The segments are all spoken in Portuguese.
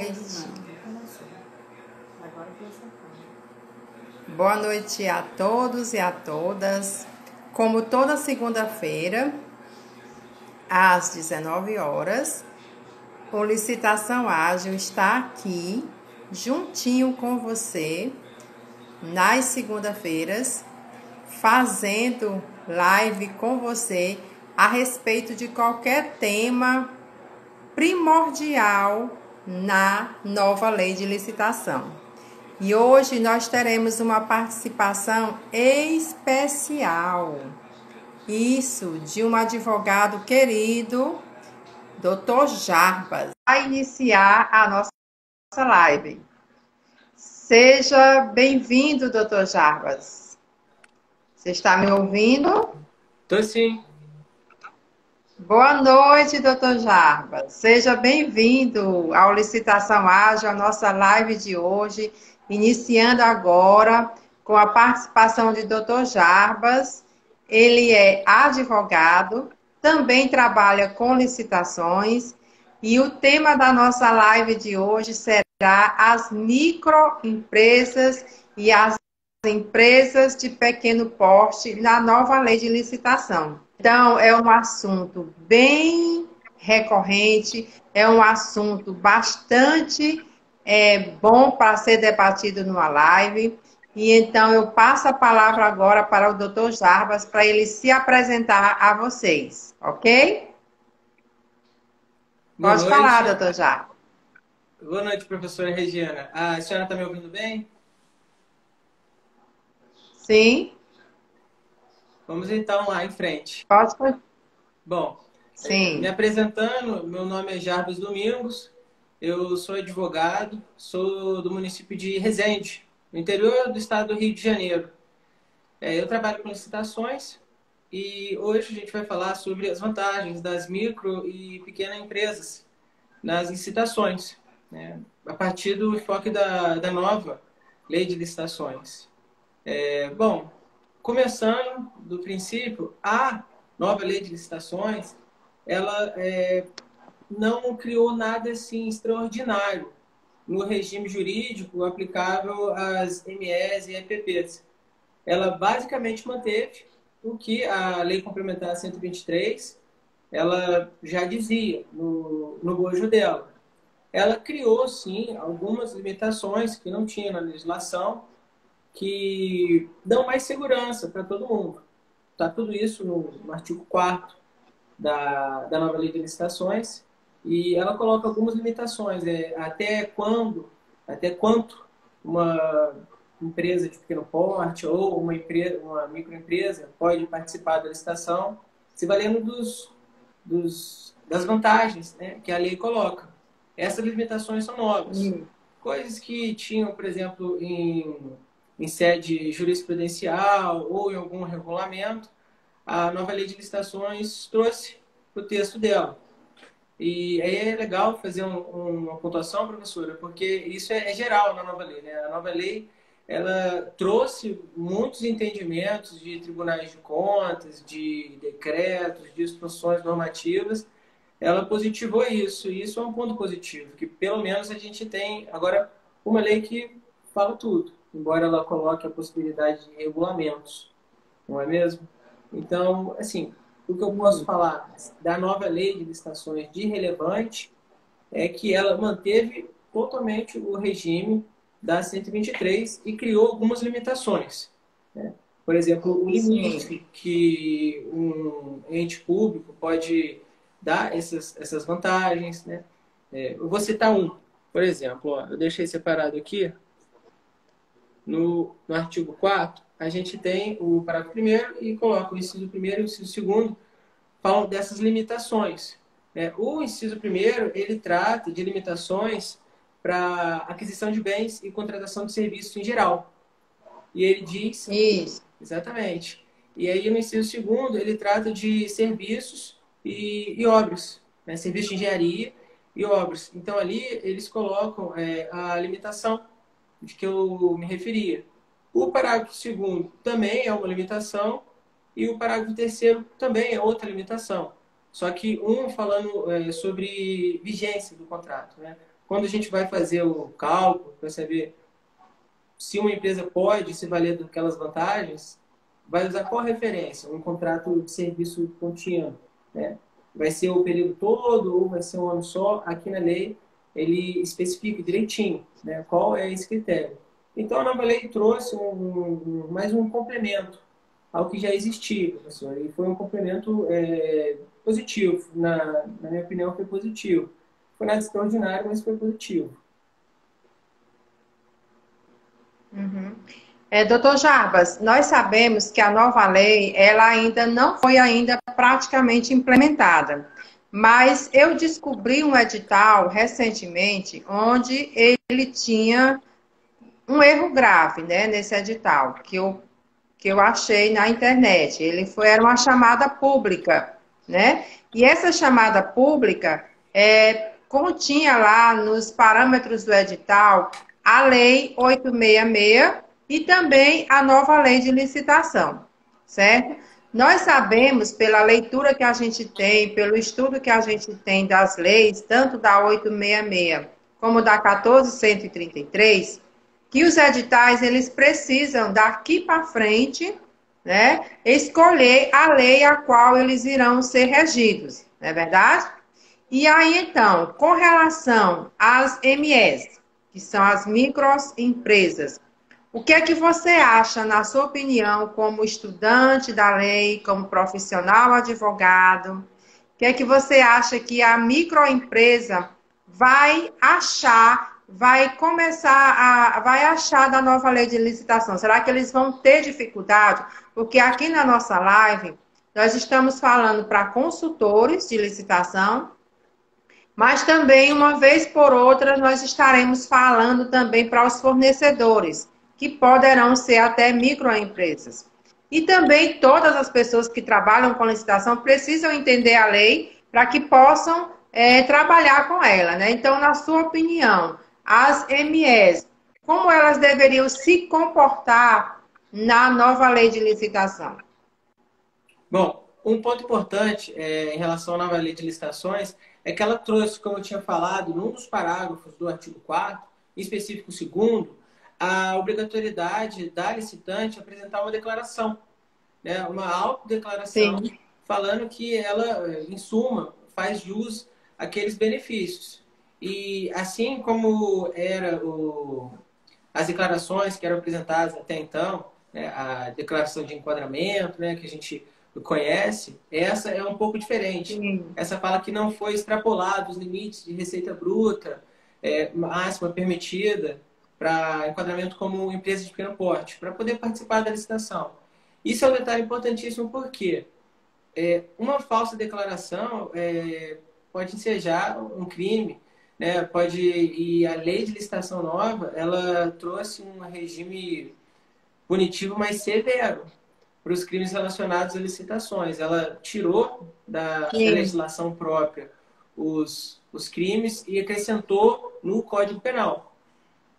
noite. Boa noite a todos e a todas. Como toda segunda-feira, às 19 horas, o Licitação Ágil está aqui, juntinho com você, nas segunda-feiras, fazendo live com você a respeito de qualquer tema primordial na nova lei de licitação. E hoje nós teremos uma participação especial, isso, de um advogado querido, Dr. Jarbas, vai iniciar a nossa live. Seja bem-vindo, Dr. Jarbas. Você está me ouvindo? Tô sim. Boa noite, Dr. Jarbas. Seja bem-vindo ao Licitação Ágil, a nossa live de hoje, iniciando agora com a participação de Dr. Jarbas. Ele é advogado, também trabalha com licitações e o tema da nossa live de hoje será as microempresas e as empresas de pequeno porte na nova lei de licitação. Então, é um assunto bem recorrente, é um assunto bastante bom para ser debatido numa live. E então, eu passo a palavra agora para o Dr. Jarbas, para ele se apresentar a vocês, ok? Boa Pode noite. falar, Dr. Jarbas. Boa noite, professora Regina. A senhora está me ouvindo bem? Sim. Vamos então lá em frente. Pode. Bom, Sim. me apresentando, meu nome é Jarbas Domingos, eu sou advogado, sou do município de Resende, no interior do estado do Rio de Janeiro. Eu trabalho com licitações e hoje a gente vai falar sobre as vantagens das micro e pequenas empresas nas licitações, né? A partir do enfoque da nova lei de licitações. Bom, começando do princípio, a nova lei de licitações, ela não criou nada assim extraordinário no regime jurídico aplicável às MEs e EPPs. Ela basicamente manteve o que a Lei Complementar 123 ela já dizia no bojo dela. Ela criou, sim, algumas limitações que não tinha na legislação, que dão mais segurança para todo mundo. Está tudo isso no artigo 4º da nova lei de licitações, e ela coloca algumas limitações, até quanto uma empresa de pequeno porte ou uma microempresa pode participar da licitação, se valendo das vantagens, né, que a lei coloca. Essas limitações são novas. Coisas que tinham, por exemplo, em sede jurisprudencial ou em algum regulamento, a nova lei de licitações trouxe para o texto dela. E aí é legal fazer uma pontuação, professora, porque isso é geral na nova lei, né? A nova lei, ela trouxe muitos entendimentos de tribunais de contas, de decretos, de instruções normativas. Ela positivou isso, e isso é um ponto positivo, que pelo menos a gente tem agora uma lei que fala tudo, embora ela coloque a possibilidade de regulamentos, não é mesmo? Então, assim, o que eu posso falar da nova lei de licitações de relevante é que ela manteve totalmente o regime da 123 e criou algumas limitações, né? Por exemplo, o limite que um ente público pode dar essas vantagens, né? Eu vou citar um, por exemplo, ó, eu deixei separado aqui, no artigo 4º, a gente tem o parágrafo 1º e coloca o inciso 1º e o inciso 2º, falam dessas limitações. O inciso 1º, ele trata de limitações para aquisição de bens e contratação de serviços em geral. E ele diz... Isso. Exatamente. E aí, no inciso 2º, ele trata de serviços e obras, né? Serviço de engenharia e obras. Então, ali, eles colocam a limitação de que eu me referia. O parágrafo 2º também é uma limitação e o parágrafo 3º também é outra limitação. Só que um falando sobre vigência do contrato, né? quando a gente vai fazer o cálculo para saber se uma empresa pode se valer daquelas vantagens, vai usar qual referência? Um contrato de serviço contínuo, né? Vai ser o período todo ou vai ser um ano só? Aqui na lei ele especifica direitinho, né? Qual é esse critério. Então a nova lei trouxe mais um complemento ao que já existia, professor. E foi um complemento positivo. Na minha opinião, foi positivo. Foi nada extraordinário, mas foi positivo. Uhum. Doutor Jarbas, nós sabemos que a nova lei, ela ainda não foi ainda praticamente implementada, mas eu descobri um edital recentemente onde ele tinha um erro grave, né, nesse edital, que eu achei na internet. Era uma chamada pública, né? E essa chamada pública continha lá nos parâmetros do edital a Lei 866 e também a nova Lei de Licitação, certo? Nós sabemos, pela leitura que a gente tem, pelo estudo que a gente tem das leis, tanto da 866 como da 14.133, que os editais eles precisam daqui para frente, né, escolher a lei a qual eles irão ser regidos, não é verdade? E aí então, com relação às MS, que são as microempresas, o que é que você acha, na sua opinião, como estudante da lei, como profissional advogado, o que é que você acha que a microempresa vai achar, vai achar da nova lei de licitação? Será que eles vão ter dificuldade? Porque aqui na nossa live, nós estamos falando para consultores de licitação, mas também, uma vez por outra, nós estaremos falando também para os fornecedores, que poderão ser até microempresas. E também todas as pessoas que trabalham com licitação precisam entender a lei para que possam trabalhar com ela, né? Então, na sua opinião, as MEs, como elas deveriam se comportar na nova lei de licitação? Bom, um ponto importante em relação à nova lei de licitações é que ela trouxe, como eu tinha falado, num dos parágrafos do artigo 4º, em específico o segundo, a obrigatoriedade da licitante apresentar uma declaração, né, uma autodeclaração, Sim. falando que ela, em suma, faz jus àqueles benefícios. E assim como as declarações que eram apresentadas até então, né, a declaração de enquadramento, né, que a gente conhece, essa é um pouco diferente. Sim. Essa fala que não foi extrapolado os limites de receita bruta máxima permitida para enquadramento como empresa de pequeno porte, para poder participar da licitação. Isso é um detalhe importantíssimo porque uma falsa declaração pode ensejar um crime, né? E a lei de licitação nova, ela trouxe um regime punitivo mais severo para os crimes relacionados a licitações. Ela tirou da Sim. legislação própria os crimes e acrescentou no Código Penal.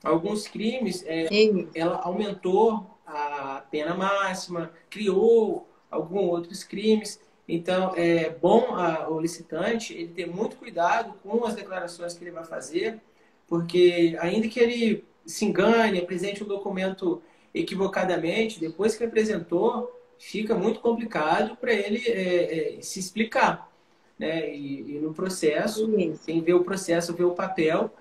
Alguns crimes, Sim. ela aumentou a pena máxima, criou alguns outros crimes. Então, é bom o licitante ele ter muito cuidado com as declarações que ele vai fazer, porque ainda que ele se engane, apresente um documento equivocadamente, depois que apresentou, fica muito complicado para ele se explicar, né? E no processo, Sim. quem vê o processo, vê o papel,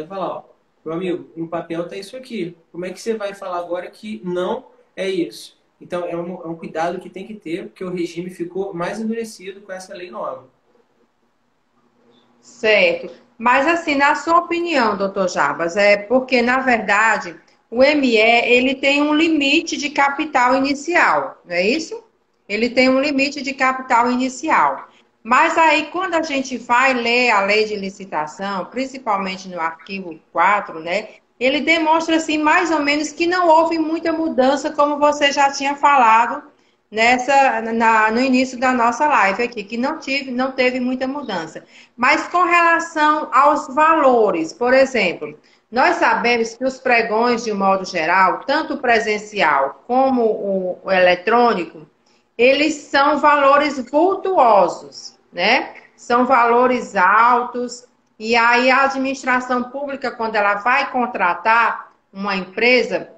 falar, ó, meu amigo, no papel está isso aqui. Como é que você vai falar agora que não é isso? Então, é um cuidado que tem que ter, porque o regime ficou mais endurecido com essa lei nova. Certo. Mas assim, na sua opinião, doutor Jarbas, porque, na verdade, o ME, ele tem um limite de capital inicial, não é isso? Ele tem um limite de capital inicial. Mas aí, quando a gente vai ler a lei de licitação, principalmente no artigo 4, né, ele demonstra, assim, mais ou menos que não houve muita mudança, como você já tinha falado no início da nossa live aqui, que não teve muita mudança. Mas com relação aos valores, por exemplo, nós sabemos que os pregões, de um modo geral, tanto o presencial como o eletrônico, eles são valores vultuosos, né? São valores altos. E aí a administração pública, quando ela vai contratar uma empresa,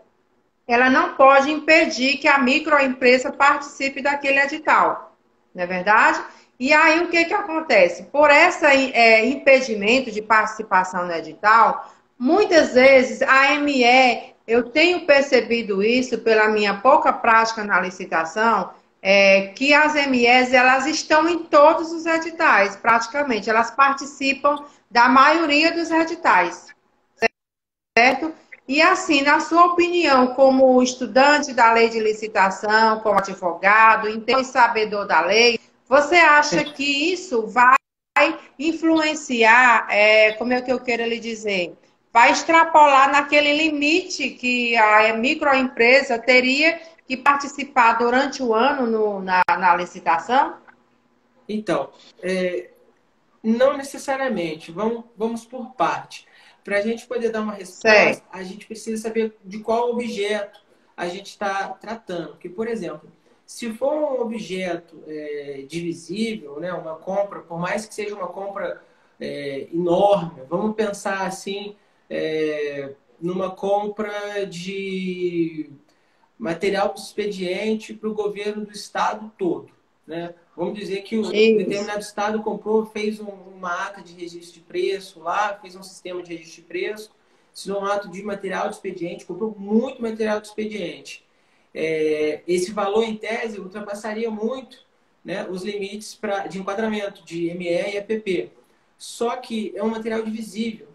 ela não pode impedir que a microempresa participe daquele edital, não é verdade? E aí o que acontece? Por esse impedimento de participação no edital, muitas vezes a ME, eu tenho percebido isso pela minha pouca prática na licitação, que as MEs elas estão em todos os editais, praticamente, elas participam da maioria dos editais, certo? E assim, na sua opinião, como estudante da lei de licitação, como advogado, então e sabedor da lei, você acha que isso vai influenciar, como é que eu quero lhe dizer? Vai extrapolar naquele limite que a microempresa teria que participar durante o ano na licitação? Então, não necessariamente. Vamos por parte. Para a gente poder dar uma resposta, Certo. a gente precisa saber de qual objeto a gente está tratando. Porque, por exemplo, se for um objeto divisível, né, uma compra, por mais que seja uma compra enorme, vamos pensar assim, numa compra de material para o expediente para o governo do estado todo, né? Vamos dizer que o Isso. determinado estado comprou, fez uma ata de registro de preço lá, fez um sistema de registro de preço, assinou um ato de material de expediente, comprou muito material de expediente. Esse valor, em tese, ultrapassaria muito, né, os limites de enquadramento de ME e EPP. Só que é um material divisível.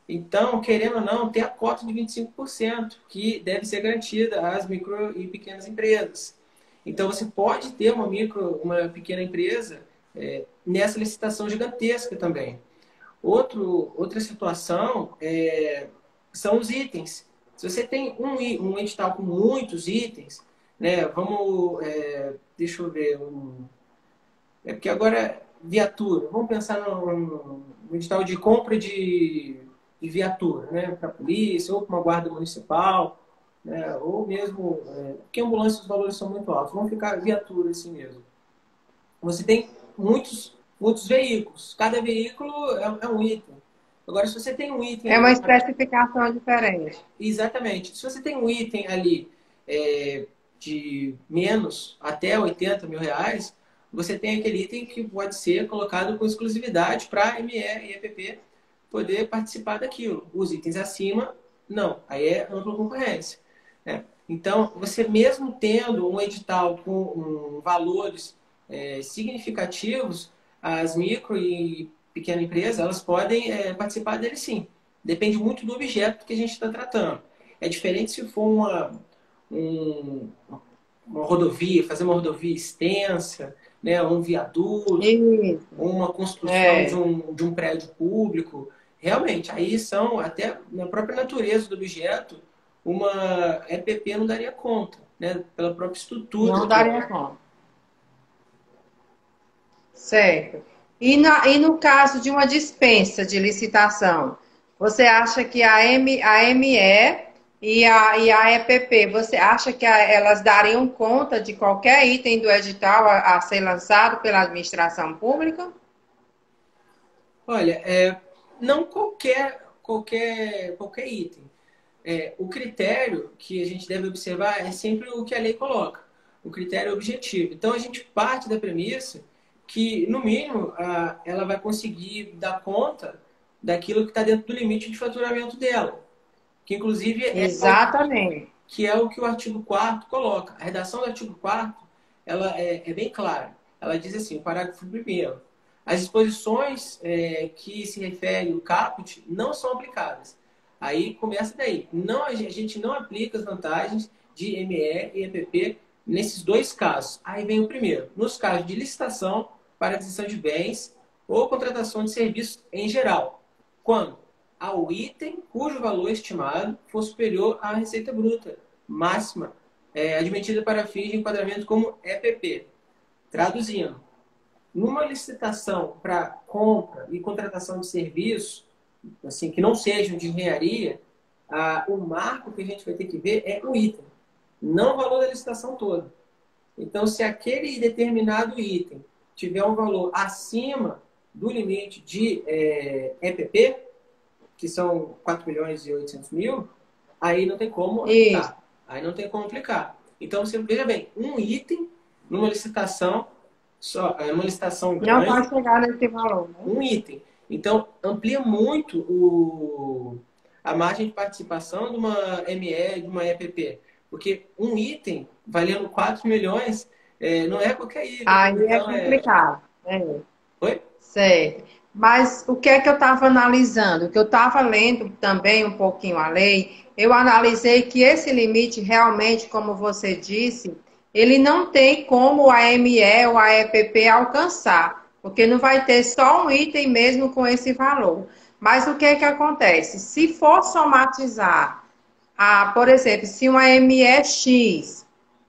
Então, querendo ou não, tem a cota de 25% que deve ser garantida às micro e pequenas empresas. Então, você pode ter uma pequena empresa nessa licitação gigantesca também. Outra situação são os itens. Se você tem um edital com muitos itens, né, deixa eu ver, porque agora, viatura. Vamos pensar no edital de compra de viatura, né? Para a polícia, ou para uma guarda municipal, né? Ou mesmo. Porque ambulância os valores são muito altos. Vamos ficar viatura assim mesmo. Você tem muitos veículos. Cada veículo é um item. Agora, se você tem um item É ali. uma especificação diferente. Exatamente. Se você tem um item ali de menos até 80 mil reais, você tem aquele item que pode ser colocado com exclusividade para ME e EPP poder participar daquilo. Os itens acima, não. Aí é ampla concorrência, né? Então, você mesmo tendo um edital com valores significativos, as micro e pequena empresa, elas podem participar dele sim. Depende muito do objeto que a gente está tratando. É diferente se for um, uma rodovia, fazer uma rodovia extensa, né, um viaduto, Isso. uma construção de É. um prédio público. Realmente, aí são, até na própria natureza do objeto, uma EPP não daria conta, né, pela própria estrutura Não que daria conta. Certo. E no caso de uma dispensa de licitação, você acha que a ME e a EPP, você acha que elas dariam conta de qualquer item do edital a ser lançado pela administração pública? olha, não qualquer item. O critério que a gente deve observar é sempre o que a lei coloca, o critério objetivo. Então, a gente parte da premissa que, no mínimo, ela vai conseguir dar conta daquilo que está dentro do limite de faturamento dela, que, inclusive, Exatamente. que é o que o artigo 4º coloca. A redação do artigo 4º ela é bem clara. Ela diz assim, o parágrafo 1º, as disposições que se refere ao caput não são aplicadas. Aí começa daí. Não, a gente não aplica as vantagens de ME e EPP nesses dois casos. Aí vem o primeiro. Nos casos de licitação para aquisição de bens ou contratação de serviços em geral. Quando? Ao item cujo valor estimado for superior à receita bruta máxima admitida para fins de enquadramento como EPP. Traduzindo, numa licitação para compra e contratação de serviço, assim, que não sejam de engenharia, o marco que a gente vai ter que ver é o item, não o valor da licitação toda. Então, se aquele determinado item tiver um valor acima do limite de EPP, que são 4.800.000, aí não tem como Isso. aplicar. Aí não tem como aplicar. Então, você veja bem, um item numa licitação, só, uma licitação Não pode grande, chegar nesse valor, né? um item. Então, amplia muito a margem de participação de uma ME, de uma EPP. Porque um item valendo 4 milhões não é qualquer item. Aí é Então, complicado. É. Oi? Certo. Mas o que é que eu estava analisando? O que eu estava lendo também um pouquinho a lei, eu analisei que esse limite realmente, como você disse, ele não tem como a ME ou a EPP alcançar, porque não vai ter só um item mesmo com esse valor. Mas o que é que acontece? Se for somatizar, por exemplo, se uma ME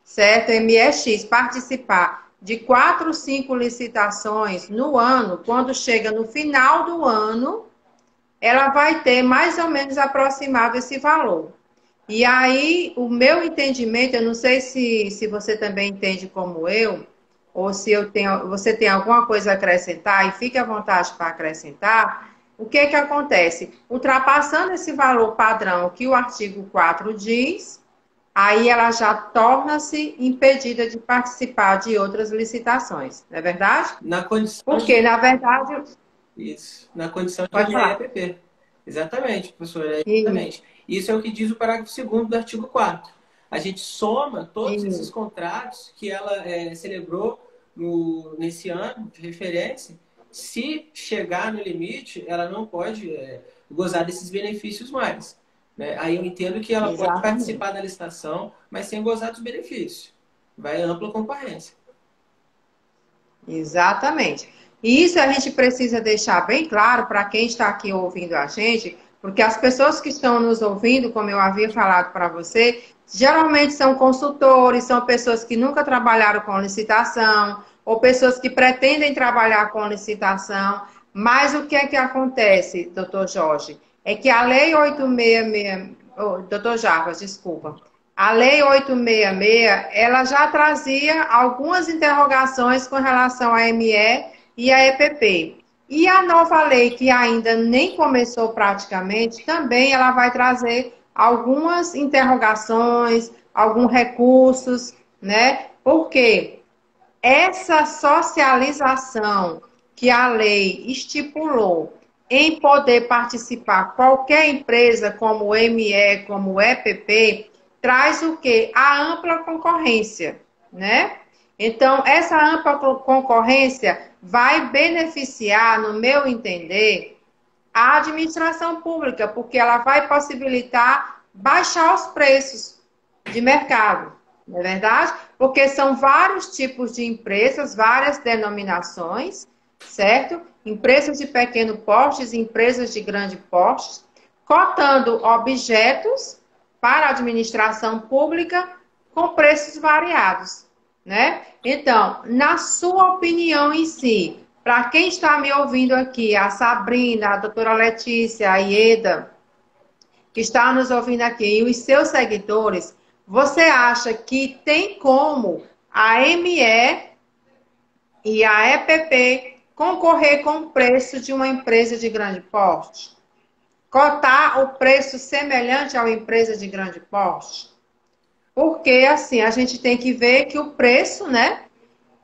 certo? MX participar de 4, 5 licitações no ano, quando chega no final do ano, ela vai ter mais ou menos aproximado esse valor. E aí, o meu entendimento, eu não sei se você também entende como eu, ou se você tem alguma coisa a acrescentar, e fique à vontade para acrescentar, o que que acontece? Ultrapassando esse valor padrão que o artigo 4 diz, aí ela já torna-se impedida de participar de outras licitações, não é verdade? Na condição Porque, de... na verdade, Isso. Na condição de pode falar. ME-EPP. Exatamente, professora. E, Exatamente. Isso é o que diz o parágrafo 2º do artigo 4º. A gente soma todos esses e, contratos que ela celebrou nesse ano de referência. Se chegar no limite, ela não pode gozar desses benefícios mais. Né? Aí eu entendo que ela pode exatamente. participar da licitação, mas sem gozar dos benefícios. Vai ampla concorrência. Exatamente. E isso a gente precisa deixar bem claro para quem está aqui ouvindo a gente, porque as pessoas que estão nos ouvindo, como eu havia falado para você, geralmente são consultores, são pessoas que nunca trabalharam com licitação, ou pessoas que pretendem trabalhar com licitação. Mas o que é que acontece, doutor Jorge? É que a Lei 866, doutor Jarbas, desculpa. A Lei 866, ela já trazia algumas interrogações com relação à ME e à EPP. E a nova lei, que ainda nem começou praticamente, também ela vai trazer algumas interrogações, alguns recursos, né? Porque essa socialização que a lei estipulou em poder participar qualquer empresa, como ME, como EPP, traz o quê? A ampla concorrência, né? Então, essa ampla concorrência vai beneficiar, no meu entender, a administração pública, porque ela vai possibilitar baixar os preços de mercado, não é verdade? Porque são vários tipos de empresas, várias denominações, certo? Empresas de pequeno porte, empresas de grande porte, cotando objetos para a administração pública com preços variados, né? Então, na sua opinião em si, para quem está me ouvindo aqui, a Sabrina, a doutora Letícia, a Ieda, que está nos ouvindo aqui, e os seus seguidores, você acha que tem como a ME e a EPP concorrer com o preço de uma empresa de grande porte? Cotar o preço semelhante a uma empresa de grande porte? Porque, assim, a gente tem que ver que o preço, né?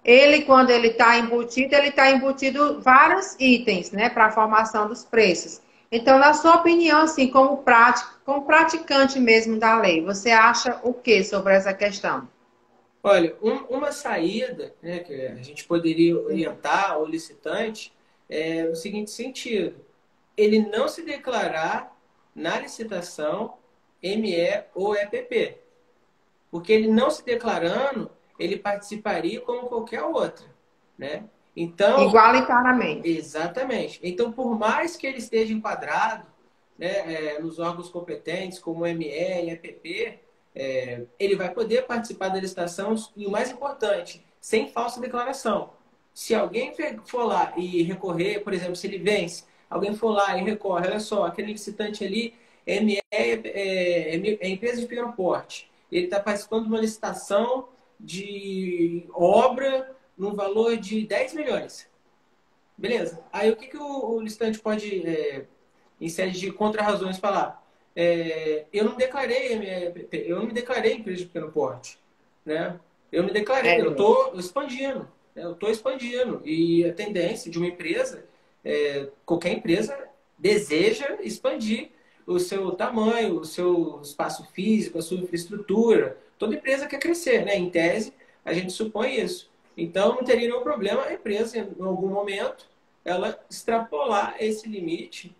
Ele, quando ele está embutido vários itens, né, para a formação dos preços. Então, na sua opinião, assim, como prático, como praticante mesmo da lei, você acha o que sobre essa questão? Olha, uma saída, né, que a gente poderia orientar o licitante é o seguinte sentido: ele não se declarar na licitação ME ou EPP, porque ele não se declarando, ele participaria como qualquer outra, né? Então, Igualitariamente. exatamente. Então, por mais que ele esteja enquadrado, né, nos órgãos competentes, como ME e EPP, ele vai poder participar da licitação e, o mais importante, sem falsa declaração. Se alguém for lá e recorrer, por exemplo, se ele vence, alguém for lá e recorre, olha só, aquele licitante ali, ME é empresa de pequeno porte. Ele está participando de uma licitação de obra no valor de 10 milhões. Beleza. Aí o que o licitante pode, em série de contra-razões, falar? Eu não me declarei empresa de pequeno porte, né? Eu me declarei, eu É, estou expandindo, né? Eu estou expandindo. E a tendência de uma empresa, qualquer empresa deseja expandir o seu tamanho, o seu espaço físico, a sua infraestrutura. Toda empresa quer crescer, né? Em tese, a gente supõe isso. Então, não teria nenhum problema a empresa, em algum momento, ela extrapolar esse limite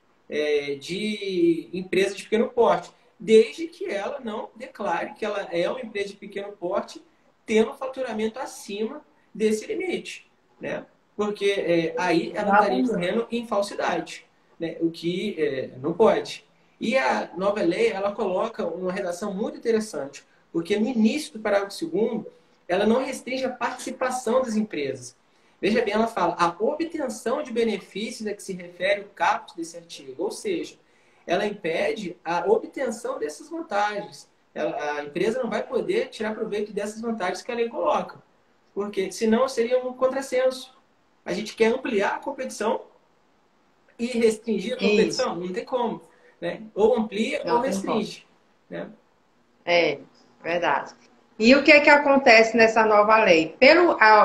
de empresa de pequeno porte, desde que ela não declare que ela é uma empresa de pequeno porte, tendo um faturamento acima desse limite, né? Porque aí ela estaria exatamente. correndo em falsidade, né? O que não pode. E a nova lei, ela coloca uma redação muito interessante, porque no início do parágrafo 2º, ela não restringe a participação das empresas. Veja bem, ela fala a obtenção de benefícios a que se refere o caput desse artigo, ou seja, ela impede a obtenção dessas vantagens. A empresa não vai poder tirar proveito dessas vantagens que a lei coloca, porque senão seria um contrassenso. A gente quer ampliar a competição e restringir a Isso, competição? Não tem como, né? Ou amplia ou não tem como. restringe, né? É, verdade. E o que é que acontece nessa nova lei?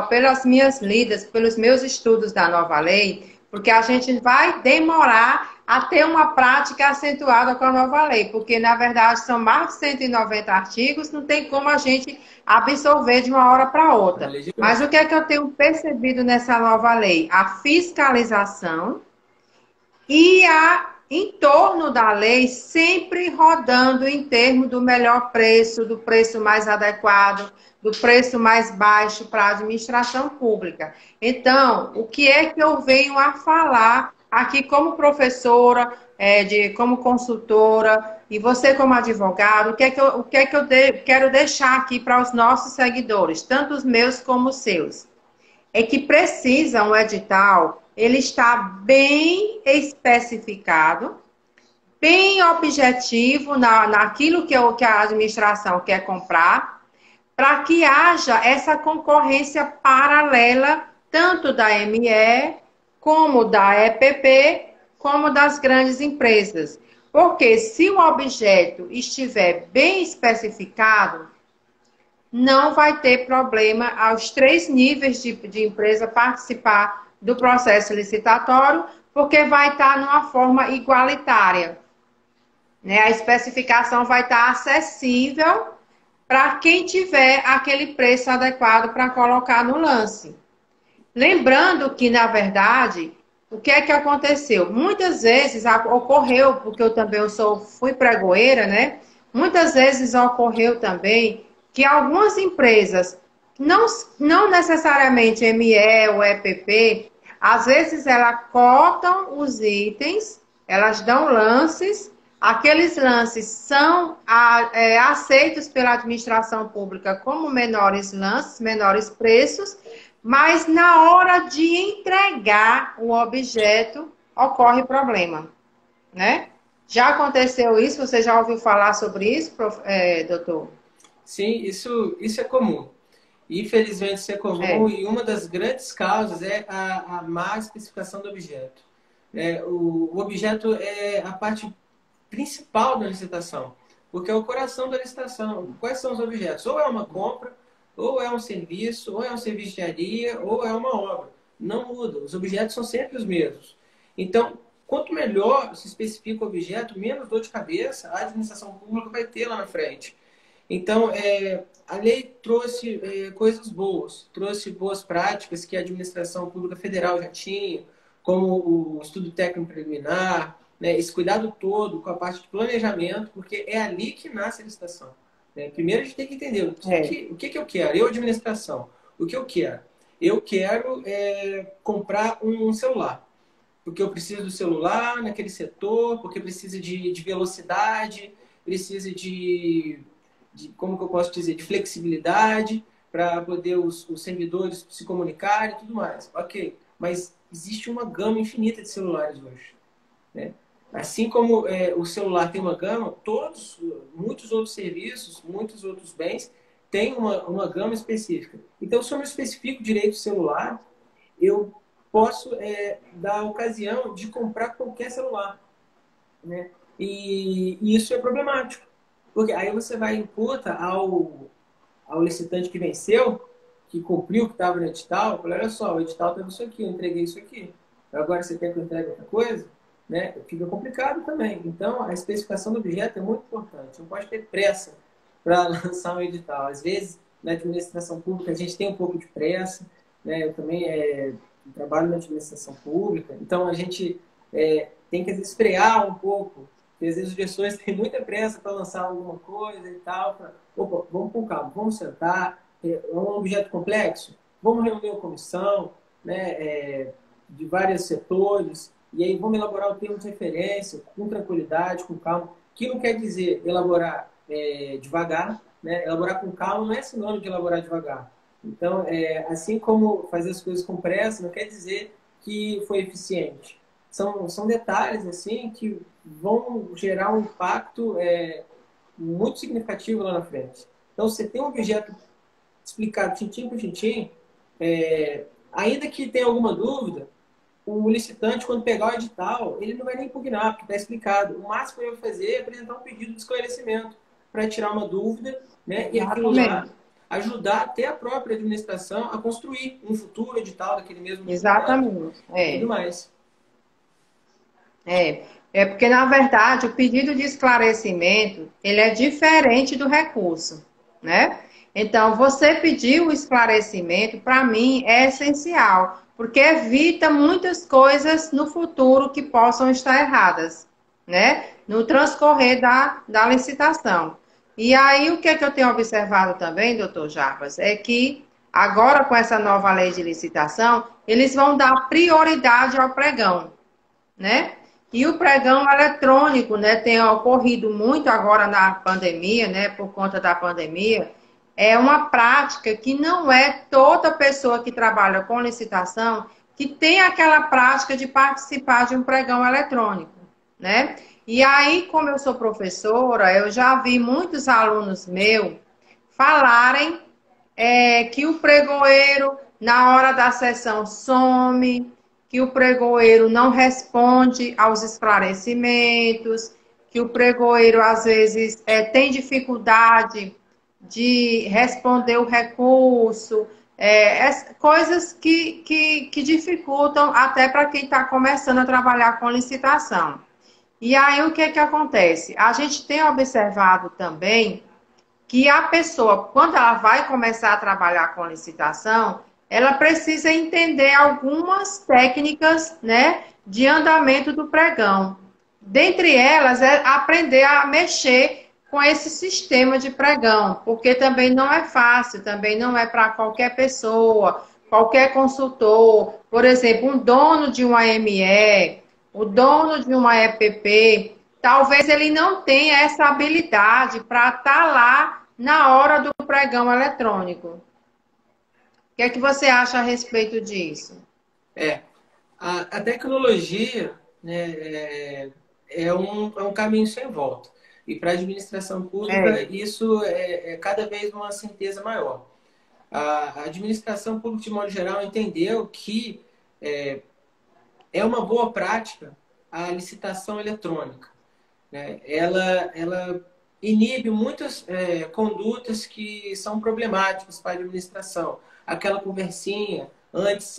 Pelas minhas lidas, pelos meus estudos da nova lei, porque a gente vai demorar a ter uma prática acentuada com a nova lei, porque na verdade são mais de 190 artigos, não tem como a gente absorver de uma hora para Na outra. lei de Mas o que é que eu tenho percebido nessa nova lei? A fiscalização e em torno da lei, sempre rodando em termos do melhor preço, do preço mais adequado, do preço mais baixo para a administração pública. Então, o que é que eu venho a falar aqui como professora, como consultora, e você como advogado, quero deixar aqui para os nossos seguidores, tanto os meus como os seus? É que precisa um edital, ele está bem especificado, bem objetivo naquilo que a administração quer comprar, para que haja essa concorrência paralela, tanto da ME, como da EPP, como das grandes empresas. Porque se o objeto estiver bem especificado, não vai ter problema aos três níveis de empresa participar do processo licitatório, porque vai estar numa forma igualitária, né? A especificação vai estar acessível para quem tiver aquele preço adequado para colocar no lance. Lembrando que, na verdade, o que é que aconteceu? Muitas vezes ocorreu, porque eu também fui pregoeira, né? Muitas vezes ocorreu também que algumas empresas, não, não necessariamente ME ou EPP, às vezes elas cotam os itens, elas dão lances, aqueles lances são aceitos pela administração pública como menores lances, menores preços, mas na hora de entregar o objeto, ocorre problema, né? Já aconteceu isso? Você já ouviu falar sobre isso, doutor? Sim, isso é comum. Infelizmente, isso é comum É, e uma das grandes causas é a má especificação do objeto. O objeto é a parte principal da licitação, porque é o coração da licitação. Quais são os objetos? Ou é uma compra, ou é um serviço, ou é um serviço de engenharia, ou é uma obra. Não muda, os objetos são sempre os mesmos. Então, quanto melhor se especifica o objeto, menos dor de cabeça a administração pública vai ter lá na frente. Então, a lei trouxe coisas boas, trouxe boas práticas que a administração pública federal já tinha, como o estudo técnico preliminar, né, esse cuidado todo com a parte de planejamento, porque é ali que nasce a licitação. Né? Primeiro a gente tem que entender é. o que eu quero, eu administração, o que eu quero? Eu quero comprar um celular, porque eu preciso do celular naquele setor, porque precisa de velocidade, precisa como que eu posso dizer, de flexibilidade para poder os servidores se comunicarem e tudo mais. Ok, mas existe uma gama infinita de celulares hoje. Né? Assim como o celular tem uma gama, muitos outros serviços, muitos outros bens têm uma gama específica. Então, se eu não especifico direito o celular, eu posso dar a ocasião de comprar qualquer celular, né? E isso é problemático, porque aí você vai imputa ao licitante que venceu, que cumpriu o que estava no edital, falou, olha só, o edital estava isso aqui, eu entreguei isso aqui. Agora você quer que eu entregue outra coisa? Né? Fica complicado também. Então, a especificação do objeto é muito importante. Não pode ter pressa para lançar um edital. Às vezes, na administração pública, a gente tem um pouco de pressa. Né? Eu também trabalho na administração pública. Então, a gente tem que, às vezes, frear um pouco. Porque, às vezes, os gestores têm muita pressa para lançar alguma coisa e tal. Opa, vamos com calma, vamos sentar. É um objeto complexo? Vamos reunir uma comissão, né, de vários setores, e aí vamos elaborar o termo de referência com tranquilidade, com calma. Que não quer dizer elaborar devagar, né? Elaborar com calma não é sinônimo de elaborar devagar. Então, assim como fazer as coisas com pressa, não quer dizer que foi eficiente. São detalhes assim que vão gerar um impacto muito significativo lá na frente. Então, você tem um objeto explicado tintim por tintim, ainda que tenha alguma dúvida, o licitante, quando pegar o edital, ele não vai nem impugnar, porque está explicado. O máximo que ele vai fazer é apresentar um pedido de esclarecimento para tirar uma dúvida, né? E aquilo lá ajudar até a própria administração a construir um futuro edital daquele mesmo Exatamente. E tudo mais. Porque, na verdade, o pedido de esclarecimento, ele é diferente do recurso, né? Então, você pedir o esclarecimento, para mim, é essencial, porque evita muitas coisas no futuro que possam estar erradas, né? No transcorrer da licitação. E aí, o que é que eu tenho observado também, doutor Jarbas, é que agora, com essa nova lei de licitação, eles vão dar prioridade ao pregão, né? E o pregão eletrônico, né, tem ocorrido muito agora na pandemia, né, por conta da pandemia. É uma prática que não é toda pessoa que trabalha com licitação que tem aquela prática de participar de um pregão eletrônico, né? E aí, como eu sou professora, eu já vi muitos alunos meus falarem que o pregoeiro, na hora da sessão, some, que o pregoeiro não responde aos esclarecimentos, que o pregoeiro, às vezes, tem dificuldade de responder o recurso, coisas que dificultam até para quem está começando a trabalhar com licitação. E aí, o que acontece? A gente tem observado também que a pessoa, quando ela vai começar a trabalhar com licitação, ela precisa entender algumas técnicas, né, de andamento do pregão. Dentre elas, é aprender a mexer com esse sistema de pregão, porque também não é fácil, também não é para qualquer pessoa, qualquer consultor. Por exemplo, um dono de uma AME, o dono de uma EPP, talvez ele não tenha essa habilidade para estar lá na hora do pregão eletrônico. O que é que você acha a respeito disso? A tecnologia, né, é um caminho sem volta. E para a administração pública, isso é cada vez uma certeza maior. A administração pública, de modo geral, entendeu que é uma boa prática a licitação eletrônica, né? Ela inibe muitas condutas que são problemáticas para a administração. Aquela conversinha antes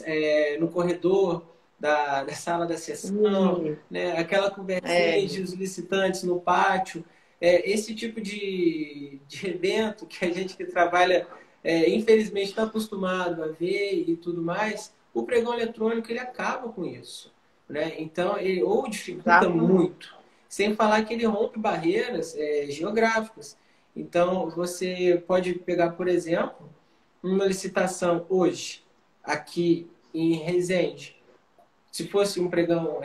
no corredor da sala da sessão, né? Aquela conversinha de os licitantes no pátio. Esse tipo de evento que a gente que trabalha, infelizmente, está acostumado a ver e tudo mais, o pregão eletrônico ele acaba com isso, né? Então, ele ou dificulta muito, sem falar que ele rompe barreiras geográficas. Então, você pode pegar, por exemplo, uma licitação hoje, aqui em Resende. Se fosse um pregão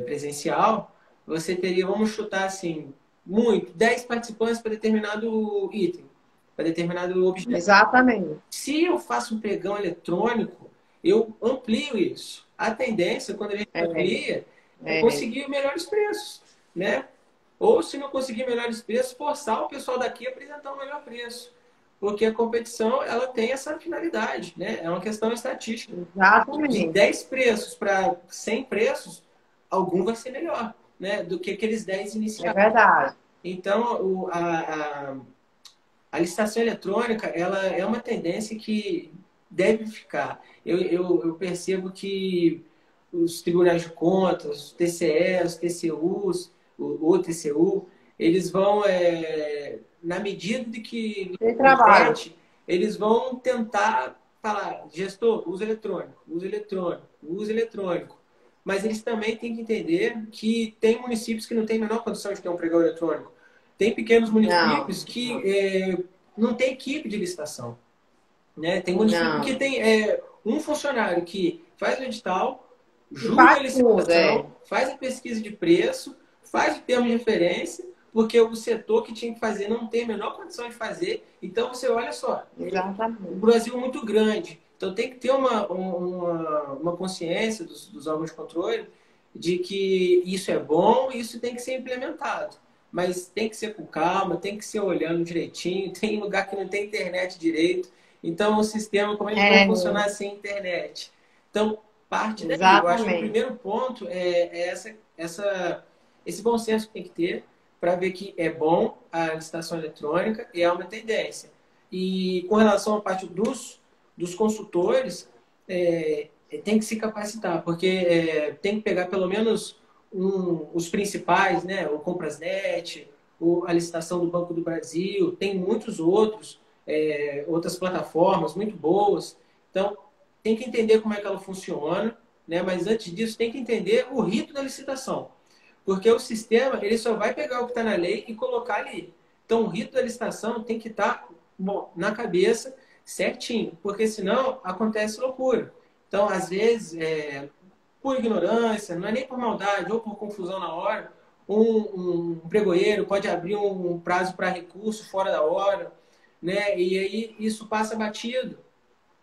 presencial, você teria, vamos chutar assim, 10 participantes para determinado item, para determinado objeto. Exatamente. Se eu faço um pregão eletrônico, eu amplio isso. A tendência, quando a gente amplia, é conseguir melhores preços, né? Ou, se não conseguir melhores preços, forçar o pessoal daqui a apresentar um melhor preço. porque a competição ela tem essa finalidade, né? É uma questão estatística. De Exatamente. 10 preços para 100 preços, algum vai ser melhor, né? Do que aqueles 10 É iniciais. verdade. Então, a licitação eletrônica, ela é uma tendência que deve ficar. Eu percebo que os tribunais de contas, os TCE, os TCUs, o TCU, eles vão, na medida de que Tem trabalho. compete, eles vão tentar falar, gestor, uso eletrônico, uso eletrônico, uso eletrônico. Mas eles também têm que entender que tem municípios que não têm a menor condição de ter um pregão eletrônico. Tem pequenos Não, municípios que não tem equipe de licitação, né? Tem município que não. tem um funcionário que faz o edital, E julga a faz tudo, licitação, faz a pesquisa de preço, faz o termo de referência, porque o setor que tinha que fazer não tem a menor condição de fazer. Então, você olha só, o Exatamente. Brasil é muito grande. Então, tem que ter uma consciência dos órgãos de controle de que isso é bom e isso tem que ser implementado. Mas tem que ser com calma, tem que ser olhando direitinho. Tem lugar que não tem internet direito. Então, o sistema, como ele vai É, funcionar sem internet? Então, parte daí. Eu acho que o exatamente. primeiro ponto é esse bom senso que tem que ter para ver que é bom a licitação eletrônica e é uma tendência. E com relação à parte dos consultores, tem que se capacitar, porque tem que pegar pelo menos os principais, né? O Comprasnet, a licitação do Banco do Brasil, tem muitos outros, outras plataformas muito boas. Então, tem que entender como é que ela funciona, né? Mas antes disso, tem que entender o rito da licitação. Porque o sistema, ele só vai pegar o que está na lei e colocar ali. Então, o rito da licitação tem que estar na cabeça certinho, porque senão acontece loucura. Então, às vezes, por ignorância, não é nem por maldade ou por confusão na hora, um pregoeiro pode abrir um prazo para recurso fora da hora, né? E aí isso passa batido.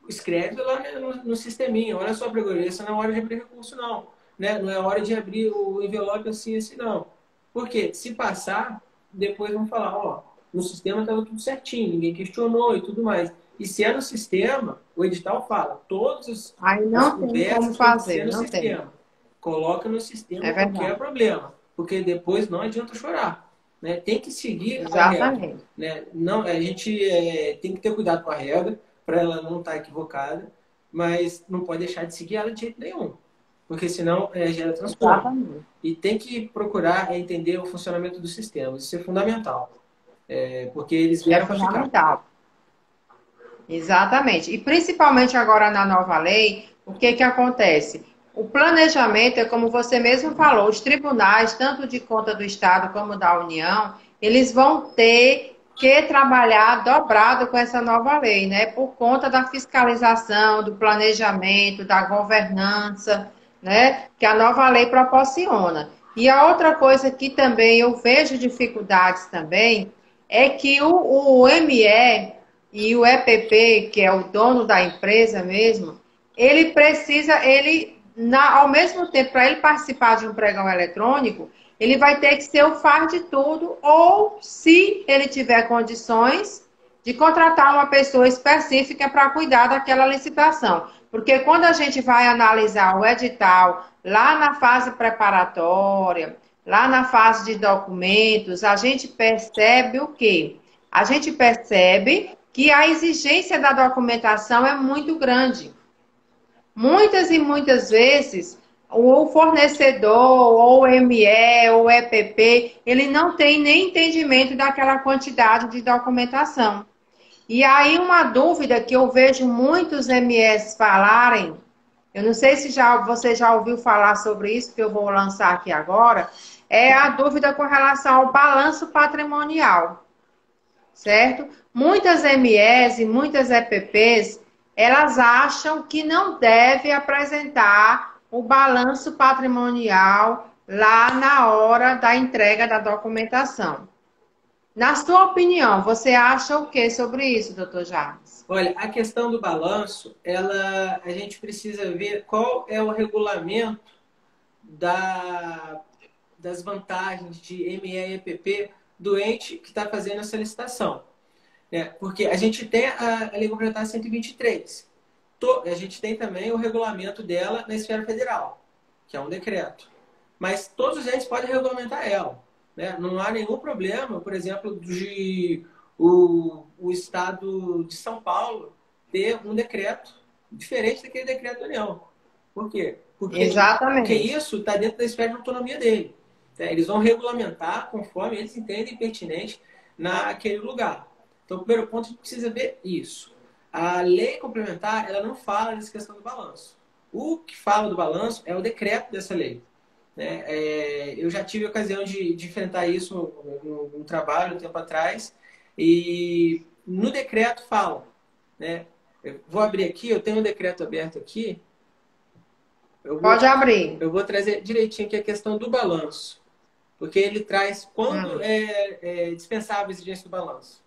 Escreve lá no sisteminha, olha só, pregoeiro, essa não é hora de abrir recurso, não. Né? Não é hora de abrir o envelope assim, assim, não. Por quê? Se passar, depois vão falar, ó, no sistema estava tudo certinho, ninguém questionou e tudo mais. E se é no sistema, o edital fala, todas Aí as não tem como conversas têm que ser fazer, no não tem. sistema. Coloca no É sistema qualquer verdade. problema, porque depois não adianta chorar. Né? Tem que seguir a regra. Exatamente. Né? Não, a gente tem que ter cuidado com a regra, para ela não estar equivocada, mas não pode deixar de seguir ela de jeito nenhum, porque senão gera transtorno. Exatamente. E tem que procurar entender o funcionamento dos sistemas, isso é fundamental, porque eles É vieram para ficar. fundamental. Exatamente. E principalmente agora na nova lei, o que que acontece? O planejamento é como você mesmo falou, os tribunais, tanto de conta do Estado como da União, eles vão ter que trabalhar dobrado com essa nova lei, né? Por conta da fiscalização, do planejamento, da governança, né? Que a nova lei proporciona. E a outra coisa que também eu vejo dificuldades também é que o ME e o EPP, que é o dono da empresa mesmo, ele precisa, ao mesmo tempo, para ele participar de um pregão eletrônico, ele vai ter que ser o faz de tudo, ou se ele tiver condições, de contratar uma pessoa específica para cuidar daquela licitação. Porque quando a gente vai analisar o edital lá na fase preparatória, lá na fase de documentos, a gente percebe o quê? A gente percebe que a exigência da documentação é muito grande. Muitas e muitas vezes, o fornecedor, ou o ME, ou o EPP, ele não tem nem entendimento daquela quantidade de documentação. E aí uma dúvida que eu vejo muitos MS falarem, eu não sei se você já ouviu falar sobre isso, que eu vou lançar aqui agora, é a dúvida com relação ao balanço patrimonial, certo? Muitas MEs e muitas EPPs, elas acham que não deve apresentar o balanço patrimonial lá na hora da entrega da documentação. Na sua opinião, você acha o que sobre isso, doutor Jarvis? Olha, a questão do balanço, a gente precisa ver qual é o regulamento das vantagens de ME e EPP do ente que está fazendo essa licitação. né? Porque a gente tem a Lei Complementar 123. A gente tem também o regulamento dela na esfera federal, que é um decreto. Mas todos os entes podem regulamentar ela, né? Não há nenhum problema, por exemplo, de o Estado de São Paulo ter um decreto diferente daquele decreto da União. Por quê? Porque Exatamente. isso está dentro da esfera de autonomia dele. Né? Eles vão regulamentar conforme eles entendem pertinente naquele lugar. Então, o primeiro ponto, a gente precisa ver isso. A lei complementar, ela não fala dessa questão do balanço. O que fala do balanço é o decreto dessa lei. Né? Eu já tive a ocasião de enfrentar isso no trabalho, um tempo atrás, e no decreto fala, né? Eu vou abrir aqui, eu tenho um decreto aberto aqui, Pode abrir. eu vou trazer direitinho aqui a questão do balanço, porque ele traz quando Hum. é dispensável a exigência do balanço.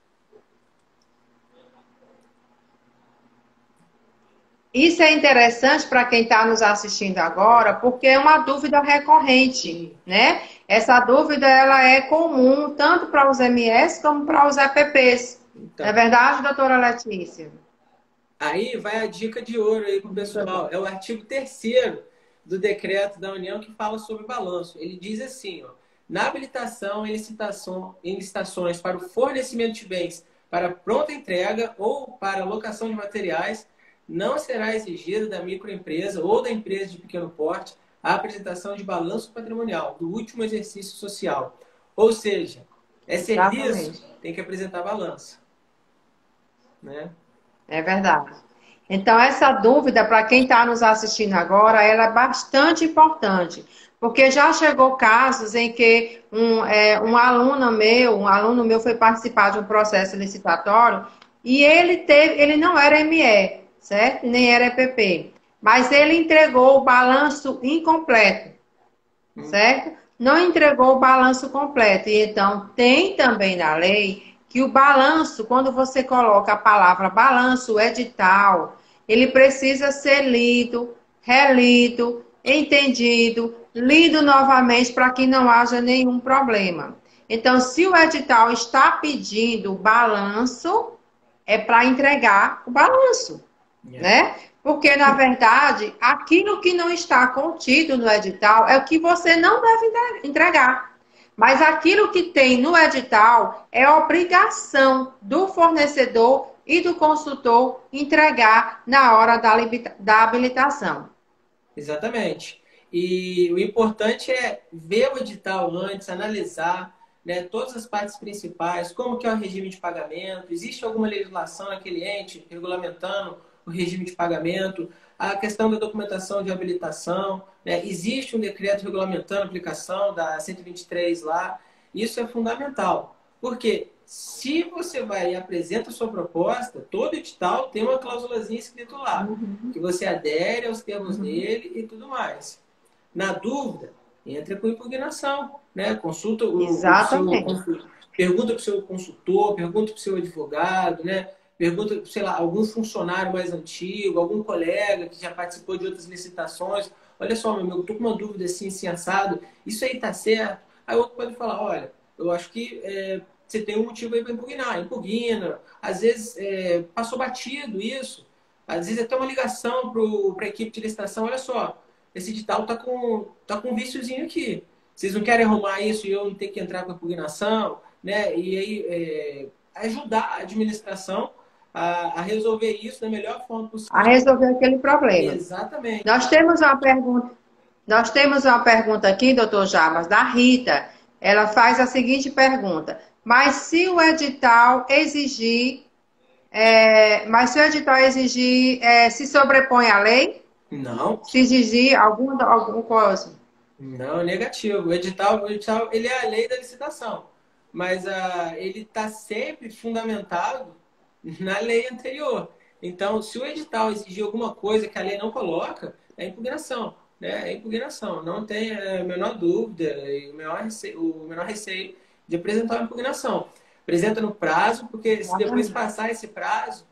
Isso é interessante para quem está nos assistindo agora, porque é uma dúvida recorrente, Sim. né? Essa dúvida ela é comum tanto para os MS como para os EPPs. Não é Então, verdade, doutora Letícia? aí vai a dica de ouro aí para o pessoal. É o artigo 3º do decreto da União que fala sobre balanço. Ele diz assim, ó, na habilitação em licitações para o fornecimento de bens para pronta entrega ou para locação de materiais, não será exigida da microempresa ou da empresa de pequeno porte a apresentação de balanço patrimonial do último exercício social. Ou seja, é serviço, Exatamente. tem que apresentar balanço, né? É verdade. Então, essa dúvida, para quem está nos assistindo agora, ela é bastante importante, porque já chegou casos em que um aluno meu foi participar de um processo licitatório e ele não era ME, certo? Nem era EPP, mas ele entregou o balanço incompleto, certo? Não entregou o balanço completo. E então, tem também na lei que o balanço, quando você coloca a palavra balanço, edital, ele precisa ser lido, relido, entendido, lido novamente para que não haja nenhum problema. Então, se o edital está pedindo balanço, é para entregar o balanço, Yeah. né? Porque, na verdade, aquilo que não está contido no edital é o que você não deve entregar. Mas aquilo que tem no edital é obrigação do fornecedor e do consultor entregar na hora da habilitação. Exatamente. E o importante é ver o edital antes, analisar, né, todas as partes principais, como que é o regime de pagamento, existe alguma legislação naquele ente regulamentando o regime de pagamento, a questão da documentação de habilitação, né, existe um decreto regulamentando a aplicação da 123 lá, isso é fundamental. Porque se você vai e apresenta a sua proposta, todo edital tem uma cláusulazinha escrita lá que você adere aos termos dele e tudo mais. Na dúvida, entra com impugnação, né? Consulta o seu Exatamente. pergunta para o seu consultor, pergunta para o seu advogado, né? Pergunta, sei lá, algum funcionário mais antigo, algum colega que já participou de outras licitações. Olha só, meu amigo, estou com uma dúvida assim, assim, assado. Isso aí tá certo? Aí o outro pode falar, olha, eu acho que você tem um motivo aí para impugnar. Impugna. Às vezes passou batido isso. Às vezes até uma ligação para a equipe de licitação, olha só, esse edital tá com um viciozinho aqui. Vocês não querem arrumar isso e eu não ter que entrar com a impugnação, né? E aí ajudar a administração a resolver isso da melhor forma A possível. resolver aquele problema. Exatamente. Nós temos uma pergunta, nós temos uma pergunta aqui, doutor Jarbas, da Rita. Ela faz a seguinte pergunta: mas se o edital exigir, se sobrepõe à lei? Não, Se exigir alguma coisa? não, negativo. O edital, ele é a lei da licitação, mas ele está sempre fundamentado na lei anterior. Então, se o edital exigir alguma coisa que a lei não coloca, é impugnação. Né? É impugnação. Não tem a menor dúvida e o menor receio de apresentar uma impugnação. Apresenta no prazo, porque se depois Exatamente. passar esse prazo,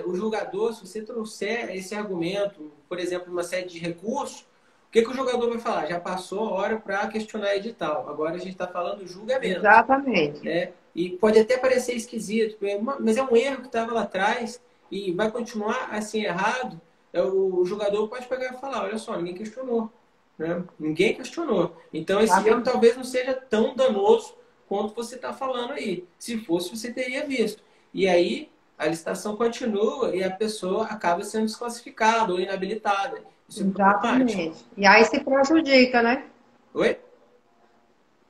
o julgador, se você trouxer esse argumento, por exemplo, uma série de recursos, o que o jogador vai falar? Já passou a hora para questionar edital. Agora a gente está falando do julgamento. Exatamente. Né? E pode até parecer esquisito, mas é um erro que estava lá atrás e vai continuar assim errado. O jogador pode pegar e falar, olha só, ninguém questionou. Né? Ninguém questionou. Então esse erro Exatamente. talvez não seja tão danoso quanto você está falando aí. Se fosse, você teria visto. E aí a licitação continua e a pessoa acaba sendo desclassificada ou inabilitada. Isso é problemático. Exatamente. E aí se prejudica, né? Oi?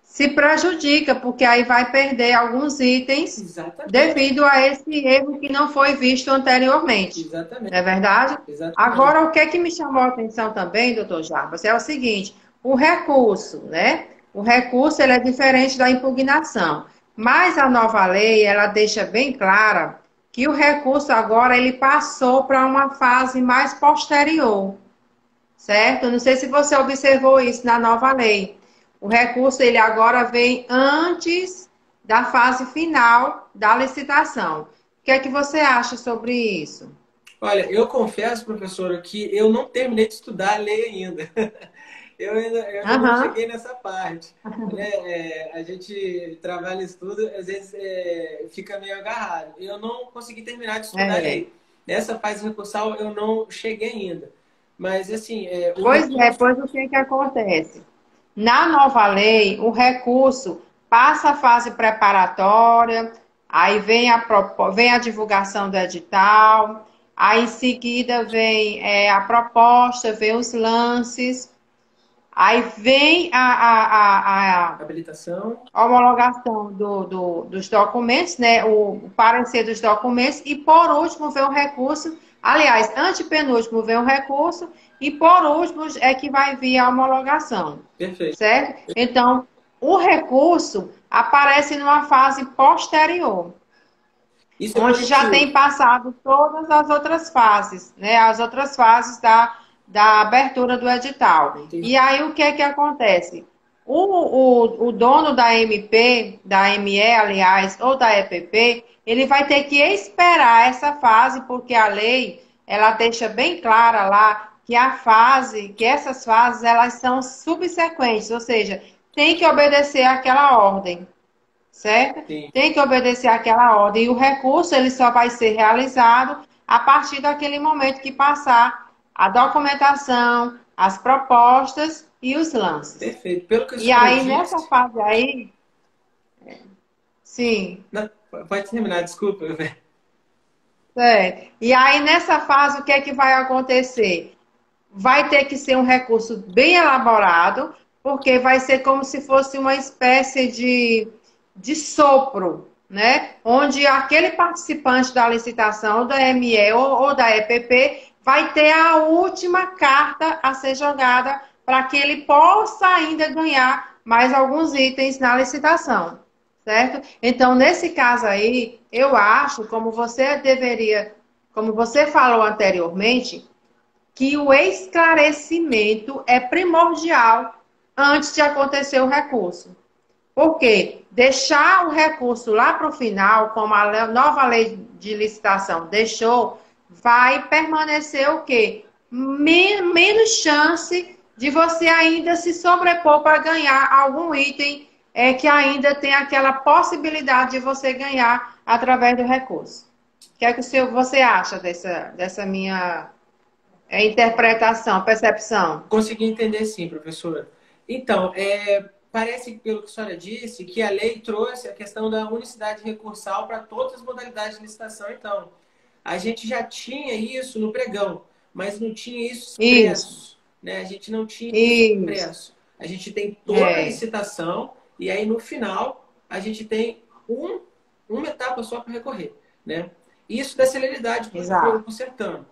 Se prejudica, porque aí vai perder alguns itens Exatamente. devido a esse erro que não foi visto anteriormente. Não é Exatamente. verdade? Exatamente. Agora, o que é que me chamou a atenção também, doutor Jarbas, é o seguinte, o recurso, né? O recurso, ele é diferente da impugnação. Mas a nova lei, ela deixa bem clara que o recurso agora, ele passou para uma fase mais posterior, certo? Não sei se você observou isso na nova lei. O recurso ele agora vem antes da fase final da licitação. O que é que você acha sobre isso? Olha, eu confesso, professora, que eu não terminei de estudar a lei ainda. Eu ainda não Aham, cheguei nessa parte. Né? A gente trabalha e estuda, às vezes fica meio agarrado. Eu não consegui terminar de estudar a é. lei. Nessa fase recursal eu não cheguei ainda. Mas, assim, o Pois é, recurso. pois o que é que acontece? Na nova lei, o recurso passa a fase preparatória, aí vem a divulgação do edital, aí em seguida vem a proposta, vem os lances, aí vem Habilitação. a homologação dos documentos, né? O parecer dos documentos, e por último vem o recurso. Aliás, antepenúltimo vem o recurso, e por último é que vai vir a homologação, Perfeito. certo? Então, o recurso aparece numa fase posterior, Isso é onde já positivo. tem passado todas as outras fases, né? As outras fases da abertura do edital. E Entendi. aí o que é que acontece? O dono da MP, da ME, aliás, ou da EPP, ele vai ter que esperar essa fase, porque a lei, ela deixa bem clara lá que essas fases, elas são subsequentes, ou seja, tem que obedecer àquela ordem, certo? Sim. Tem que obedecer àquela ordem. E o recurso ele só vai ser realizado a partir daquele momento que passar a documentação, as propostas e os lances. Perfeito. Pelo que a E senhora aí, nessa disse. fase aí, sim, Não, pode terminar, desculpa. certo. E aí, nessa fase, o que é que vai acontecer? Vai ter que ser um recurso bem elaborado, porque vai ser como se fosse uma espécie de sopro, né? Onde aquele participante da licitação, da ME ou da EPP, vai ter a última carta a ser jogada para que ele possa ainda ganhar mais alguns itens na licitação, certo? Então, nesse caso aí, eu acho, como você falou anteriormente, que o esclarecimento é primordial antes de acontecer o recurso. Por quê? Deixar o recurso lá para o final, como a nova lei de licitação deixou, vai permanecer o quê? Menos chance de você ainda se sobrepor para ganhar algum item que ainda tem aquela possibilidade de você ganhar através do recurso. O que é que você acha dessa minha interpretação, percepção? Consegui entender sim, professora. Então, parece, pelo que a senhora disse, que a lei trouxe a questão da unicidade recursal para todas as modalidades de licitação. Então, a gente já tinha isso no pregão, mas não tinha isso Isso, expresso. Né? A gente não tinha isso isso. expresso. A gente tem toda a É, licitação e aí, no final, a gente tem uma etapa só para recorrer. Né? Isso dá celeridade para exato. o certame.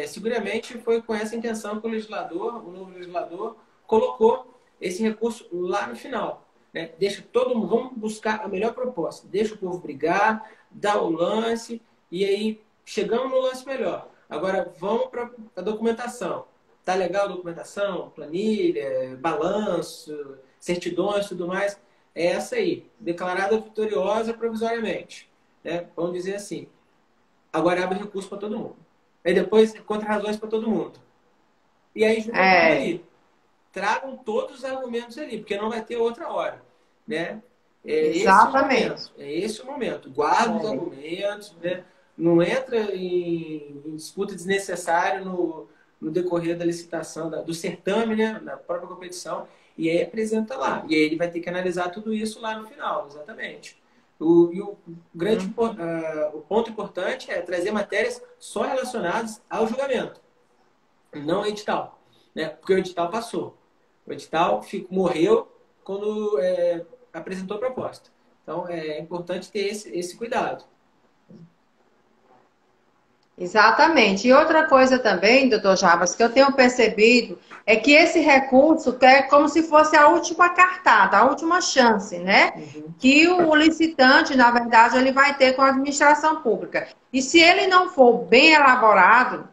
Seguramente foi com essa intenção que o novo legislador, colocou esse recurso lá no final. Né? Deixa todo mundo, vamos buscar a melhor proposta. Deixa o povo brigar, dá o lance, e aí chegamos no lance melhor. Agora vamos para a documentação. Tá legal a documentação, planilha, balanço, certidões, tudo mais. É essa aí, declarada vitoriosa provisoriamente. Né? Vamos dizer assim. Agora abre recurso para todo mundo. Aí depois contra-razões para todo mundo. E aí juntam tudo É, ali. Tragam todos os argumentos ali, porque não vai ter outra hora. Né? É esse o momento. Exatamente. É esse o momento. Guarda os É. argumentos, né? Não entra em disputa desnecessária no decorrer da licitação, do certame, né? Da própria competição, e aí apresenta lá. E aí ele vai ter que analisar tudo isso lá no final, exatamente. O grande, Uhum. o ponto importante é trazer matérias só relacionadas ao julgamento, não ao edital, né? Porque o edital passou. O edital morreu quando apresentou a proposta. Então, é importante ter esse cuidado. Exatamente. E outra coisa também, doutor Jarbas, que eu tenho percebido é que esse recurso é como se fosse a última cartada, a última chance, né? Uhum. Que o licitante, na verdade, ele vai ter com a administração pública. E se ele não for bem elaborado,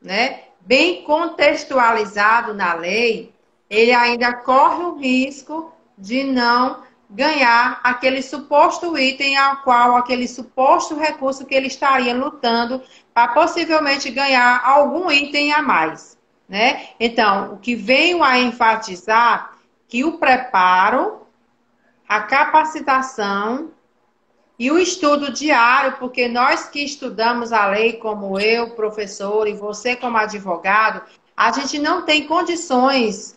né, bem contextualizado na lei, ele ainda corre o risco de não ganhar aquele suposto item ao qual aquele suposto recurso que ele estaria lutando para possivelmente ganhar algum item a mais, né? Então, o que venho a enfatizar que o preparo, a capacitação e o estudo diário, porque nós que estudamos a lei, como eu, professor, e você como advogado, a gente não tem condições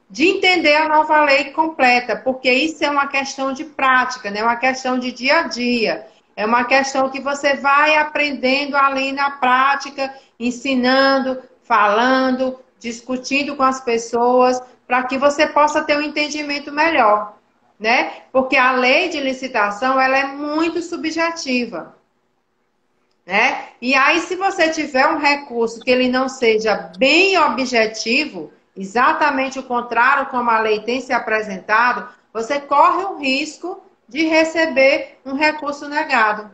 de entender a nova lei completa, porque isso é uma questão de prática, né? Uma questão de dia a dia. É uma questão que você vai aprendendo ali na prática, ensinando, falando, discutindo com as pessoas, para que você possa ter um entendimento melhor, né? Porque a lei de licitação ela é muito subjetiva, né? E aí, se você tiver um recurso que ele não seja bem objetivo, exatamente o contrário como a lei tem se apresentado, você corre o risco de receber um recurso negado.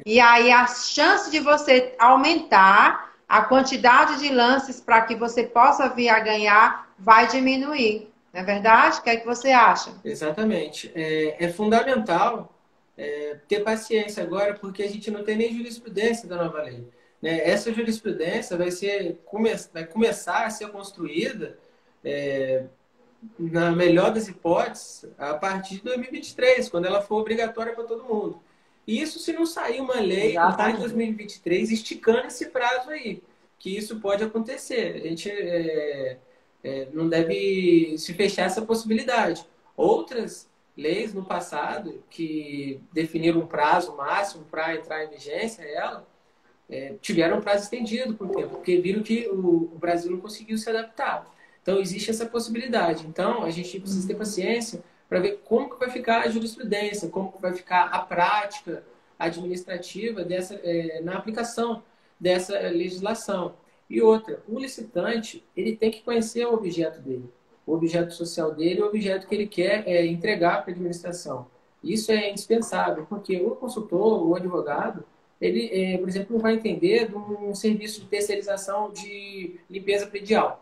E aí a chance de você aumentar a quantidade de lances para que você possa vir a ganhar vai diminuir. Não é verdade? O que é que você acha? Exatamente. É fundamental ter paciência agora, porque a gente não tem nem jurisprudência da nova lei. Né? Essa jurisprudência vai começar a ser construída, na melhor das hipóteses, a partir de 2023, quando ela for obrigatória para todo mundo. E isso se não sair uma lei lá em Exatamente. 2023 esticando esse prazo aí, que isso pode acontecer. A gente não deve se fechar essa possibilidade. Outras leis no passado que definiram um prazo máximo para entrar em vigência, tiveram um prazo estendido por tempo, porque viram que o Brasil não conseguiu se adaptar. Então, existe essa possibilidade. Então, a gente precisa ter paciência para ver como que vai ficar a jurisprudência, como que vai ficar a prática administrativa na aplicação dessa legislação. E outra, o licitante, ele tem que conhecer o objeto dele, o objeto social dele, o objeto que ele quer entregar para a administração. Isso é indispensável, porque o consultor, o advogado, ele, por exemplo, não vai entender de um serviço de terceirização de limpeza predial,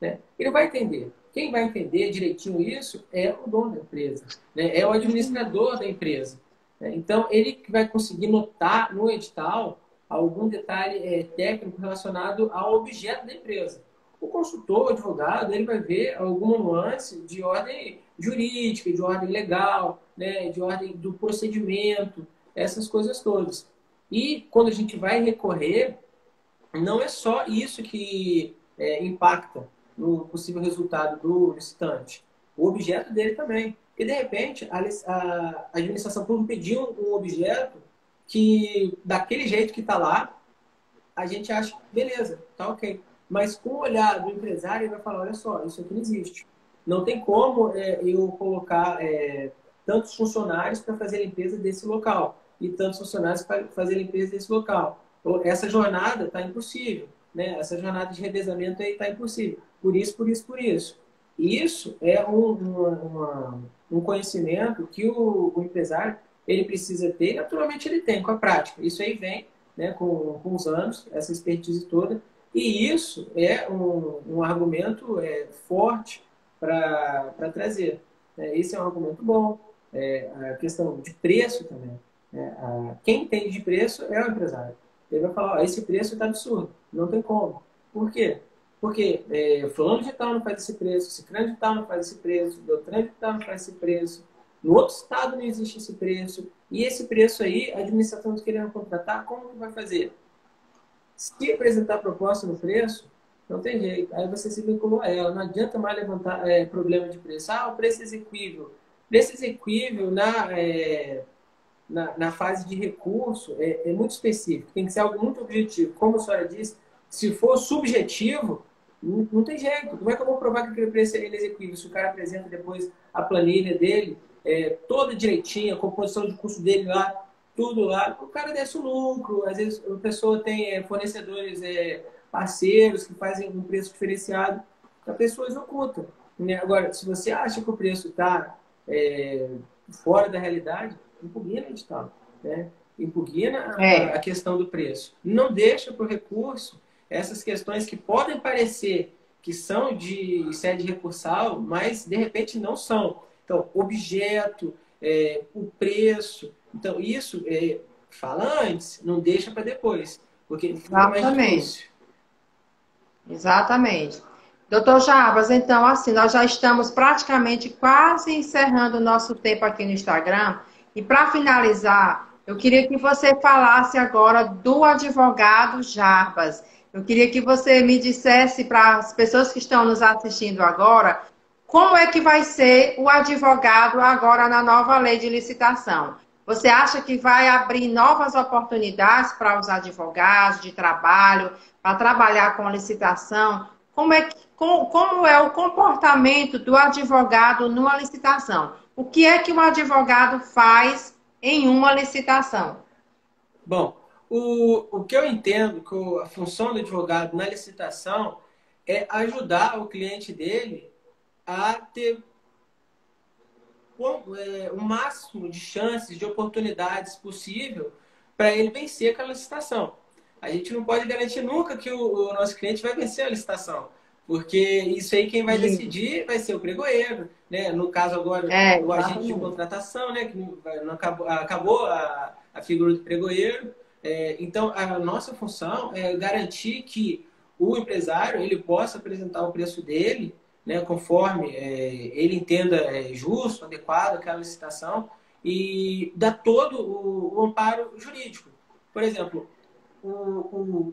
né? Ele vai entender. Quem vai entender direitinho isso é o dono da empresa, né? É o administrador da empresa, né? Então, ele vai conseguir notar no edital algum detalhe técnico relacionado ao objeto da empresa. O consultor, o advogado, ele vai ver alguma nuance de ordem jurídica, de ordem legal, né? De ordem do procedimento, essas coisas todas. E quando a gente vai recorrer, não é só isso que impacta no possível resultado do licitante. O objeto dele também. Porque, de repente, a administração pública pediu um objeto que, daquele jeito que está lá, a gente acha, beleza, tá ok. Mas com o olhar do empresário, ele vai falar, olha só, isso aqui não existe. Não tem como eu colocar tantos funcionários para fazer a limpeza desse local e tantos funcionários para fazer a limpeza desse local. Essa jornada está impossível, né? Essa jornada de revezamento aí está impossível. Por isso, por isso, por isso. E isso é um conhecimento que o empresário ele precisa ter, e naturalmente ele tem com a prática. Isso aí vem, né, com os anos, essa expertise toda, e isso é um argumento forte para trazer. Esse é um argumento bom. A questão de preço também. Quem entende de preço é o empresário. Ele vai falar, esse preço está absurdo, não tem como. Por quê? Porque fulano de tal não faz esse preço, ciclano de tal não faz esse preço, beltrano de tal não faz esse preço. No outro estado não existe esse preço. E esse preço aí, a administração está querendo contratar, como que vai fazer? Se apresentar proposta no preço, não tem jeito. Aí você se vinculou a ela. Não adianta mais levantar problema de preço. Ah, o preço exequível. Preço exequível na fase de recurso é muito específico. Tem que ser algo muito objetivo. Como a senhora disse, se for subjetivo, não tem jeito. Como é que eu vou provar que aquele preço é inexequível? Se o cara apresenta depois a planilha dele, toda direitinha, a composição de custo dele lá, tudo lá, o cara desce o lucro. Às vezes a pessoa tem fornecedores, parceiros que fazem um preço diferenciado, a pessoa executa. Né? Agora, se você acha que o preço está fora da realidade, impugna o edital, né? Impugna a questão do preço. Não deixa para o recurso essas questões que podem parecer que são de sede recursal, mas de repente não são. Então, objeto, o preço. Então, isso fala antes, não deixa para depois, porque fica mais difícil. Exatamente. Doutor Jarbas, então, assim, nós já estamos praticamente quase encerrando o nosso tempo aqui no Instagram. E para finalizar, eu queria que você falasse agora do advogado Jarbas. Eu queria que você me dissesse para as pessoas que estão nos assistindo agora, como é que vai ser o advogado agora na nova lei de licitação? Você acha que vai abrir novas oportunidades para os advogados de trabalho, para trabalhar com licitação? Como é o comportamento do advogado numa licitação? O que é que um advogado faz em uma licitação? Bom, o que eu entendo que a função do advogado na licitação é ajudar o cliente dele a ter o máximo de chances, de oportunidades possível para ele vencer aquela licitação. A gente não pode garantir nunca que o nosso cliente vai vencer a licitação, porque isso aí quem vai decidir vai ser o pregoeiro, né? No caso agora, o agente de contratação, né? Que não acabou a figura do pregoeiro. Então, a nossa função é garantir que o empresário ele possa apresentar o preço dele, né, conforme ele entenda justo, adequado aquela licitação e dar todo o amparo jurídico. Por exemplo, um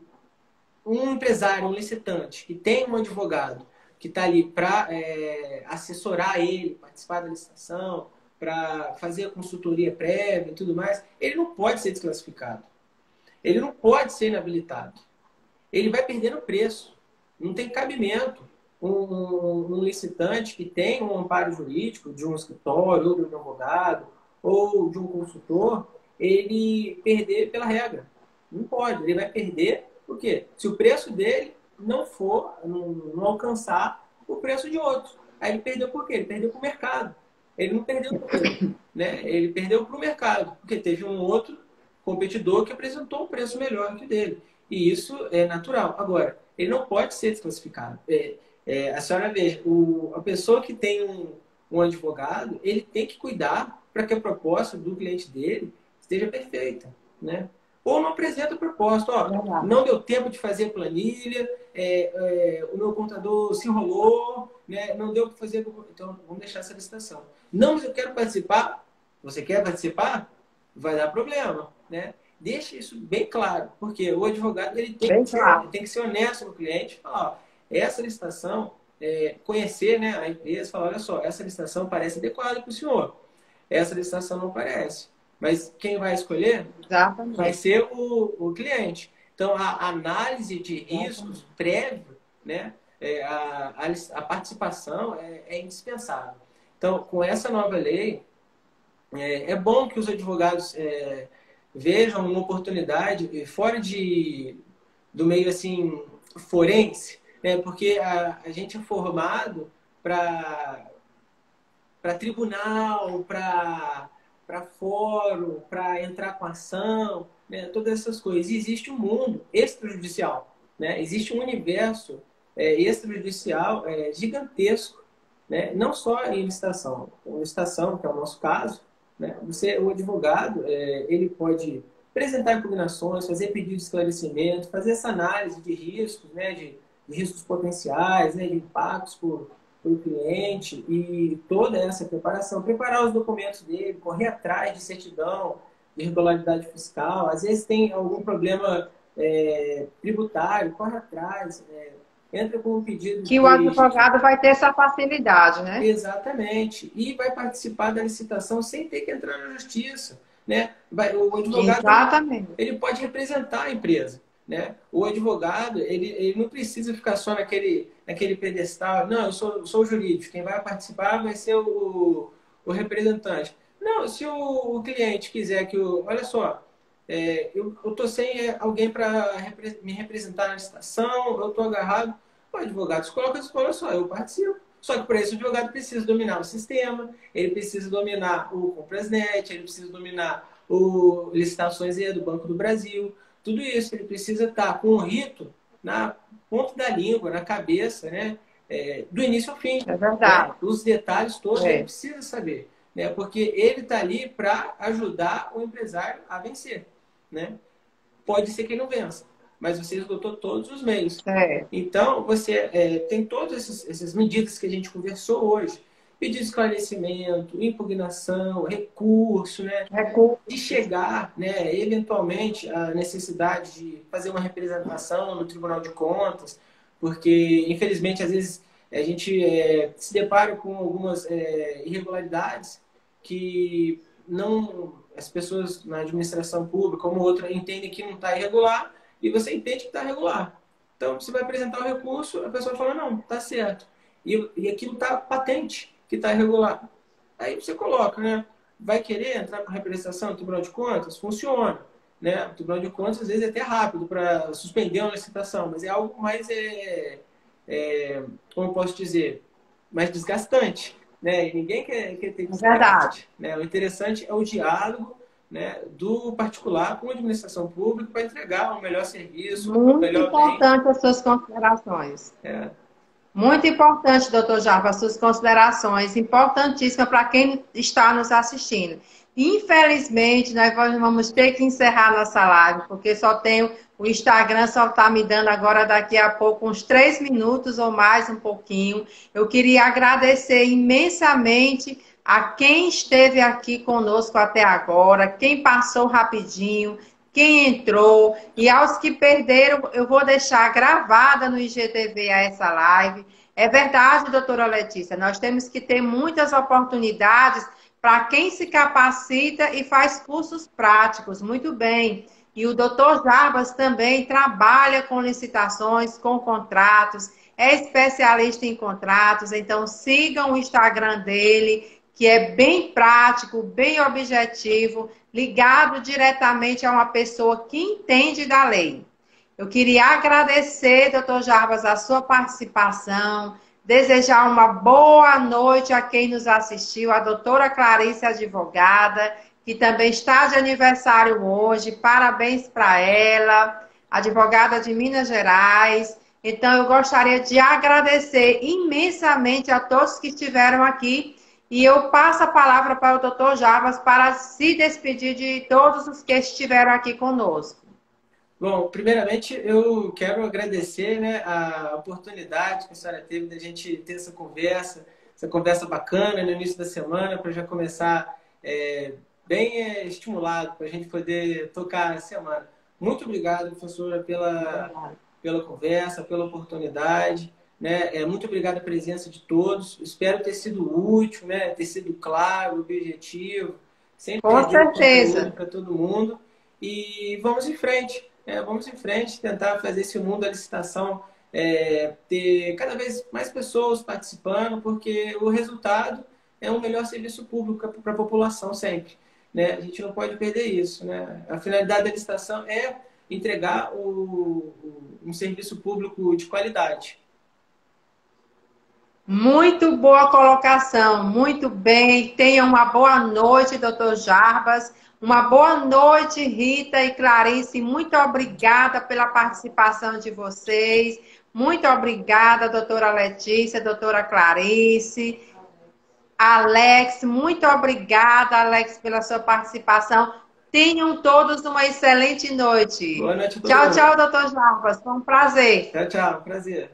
empresário, um licitante que tem um advogado que está ali para assessorar ele, participar da licitação, para fazer a consultoria prévia e tudo mais, ele não pode ser desclassificado. Ele não pode ser inabilitado. Ele vai perder no preço. Não tem cabimento um licitante que tem um amparo jurídico de um escritório, ou de um advogado, ou de um consultor, ele perder pela regra. Não pode. Ele vai perder por quê? Se o preço dele não alcançar o preço de outro. Aí ele perdeu por quê? Ele perdeu para o mercado. Ele não perdeu por quê? Né? Ele perdeu para o mercado, porque teve um outro competidor que apresentou um preço melhor que o dele. E isso é natural. Agora, ele não pode ser desclassificado. A senhora veja, a pessoa que tem um advogado, ele tem que cuidar para que a proposta do cliente dele esteja perfeita, né? Ou não apresenta a proposta. Ó, não deu tempo de fazer a planilha, o meu contador se enrolou, né? Não deu para fazer... Então, vamos deixar essa licitação. Não, mas eu quero participar. Você quer participar? Vai dar problema, né? Deixa isso bem claro, porque o advogado ele tem que ser honesto com o cliente, falar, ó, essa licitação, conhecer, né, a empresa, falar, olha só, essa licitação parece adequada para o senhor, essa licitação não parece, mas quem vai escolher vai ser o cliente. Então, a análise de riscos prévio, né, a participação é indispensável. Então, com essa nova lei, é bom que os advogados vejam uma oportunidade fora do meio assim forense, né? Porque a gente é formado para tribunal, para fórum, para entrar com ação, né? Todas essas coisas. E existe um mundo extrajudicial, né? Existe um universo extrajudicial gigantesco, né? Não só em licitação. Em licitação, que é o nosso caso, né? O advogado, ele pode apresentar impugnações, fazer pedido de esclarecimento, fazer essa análise de riscos, né? De riscos potenciais, né? De impactos para o cliente e toda essa preparação, preparar os documentos dele, correr atrás de certidão, de regularidade fiscal, às vezes tem algum problema tributário, corre atrás, entra com um pedido Que o advogado vai ter essa facilidade, né? Exatamente. E vai participar da licitação sem ter que entrar na justiça, né? O advogado Exatamente. ele pode representar a empresa, né? O advogado ele não precisa ficar só naquele pedestal. Não, eu sou o jurídico. Quem vai participar vai ser o representante. Não, se o cliente quiser olha só, eu estou sem alguém para me representar na licitação, eu estou agarrado. O advogado se coloca e fala só, eu participo. Só que para isso o advogado precisa dominar o sistema, ele precisa dominar o Comprasnet, ele precisa dominar o Licitações E do Banco do Brasil. Tudo isso ele precisa estar com o rito na ponta da língua, na cabeça, né? Do início ao fim. É verdade. Né? Os detalhes todos ele precisa saber. Né? Porque ele está ali para ajudar o empresário a vencer. Né? Pode ser que ele não vença, mas você esgotou todos os meios. Então, você tem todas essas medidas que a gente conversou hoje. Pedido de esclarecimento, impugnação, recurso, né? De chegar, né, eventualmente, à necessidade de fazer uma representação no Tribunal de Contas, porque, infelizmente, às vezes a gente se depara com algumas irregularidades que as pessoas na administração pública, como outra, entendem que não está irregular, e você entende que está regular. Então, você vai apresentar o recurso, a pessoa fala, não, está certo. E aquilo está patente, que está irregular. Aí você coloca, né? Vai querer entrar com representação no Tribunal de Contas? Funciona. Né? O Tribunal de Contas, às vezes, é até rápido para suspender uma licitação, mas é algo mais, como eu posso dizer, mais desgastante. Né? E ninguém quer ter desgaste. Verdade. Né? O interessante é o diálogo, né, do particular com a administração pública para entregar um melhor serviço. Muito importante as suas considerações. Muito importante, doutor Jarbas, as suas considerações. Importantíssima para quem está nos assistindo. Infelizmente, nós vamos ter que encerrar nossa live, porque o Instagram só está me dando agora, daqui a pouco, uns 3 minutos ou mais, um pouquinho. Eu queria agradecer imensamente a quem esteve aqui conosco até agora, quem passou rapidinho, quem entrou, e aos que perderam, eu vou deixar gravada no IGTV essa live. É verdade, doutora Letícia, nós temos que ter muitas oportunidades para quem se capacita e faz cursos práticos, muito bem. E o doutor Jarbas também trabalha com licitações, com contratos, é especialista em contratos, então sigam o Instagram dele, que é bem prático, bem objetivo, ligado diretamente a uma pessoa que entende da lei. Eu queria agradecer, doutor Jarbas, a sua participação, desejar uma boa noite a quem nos assistiu, a doutora Clarice, advogada, que também está de aniversário hoje, parabéns para ela, advogada de Minas Gerais. Então, eu gostaria de agradecer imensamente a todos que estiveram aqui. E eu passo a palavra para o doutor Jarbas para se despedir de todos os que estiveram aqui conosco. Bom, primeiramente eu quero agradecer, né, a oportunidade que a senhora teve da gente ter essa conversa bacana no início da semana, para já começar bem estimulado, para a gente poder tocar a semana. Muito obrigado, professora, pela conversa, pela oportunidade. Né? Muito obrigado a presença de todos. Espero ter sido útil, né? Ter sido claro, objetivo. Sempre com certeza para todo mundo. E vamos em frente. Vamos em frente, tentar fazer esse mundo da licitação ter cada vez mais pessoas participando, porque o resultado é um melhor serviço público para a população sempre. Né? A gente não pode perder isso. Né? A finalidade da licitação é entregar um serviço público de qualidade. Muito boa colocação, muito bem. Tenha uma boa noite, doutor Jarbas. Uma boa noite, Rita e Clarice. Muito obrigada pela participação de vocês. Muito obrigada, doutora Letícia, doutora Clarice. Alex, muito obrigada, Alex, pela sua participação. Tenham todos uma excelente noite. Boa noite, tchau, tchau, doutor Jarbas. Foi um prazer. Tchau, tchau. Prazer.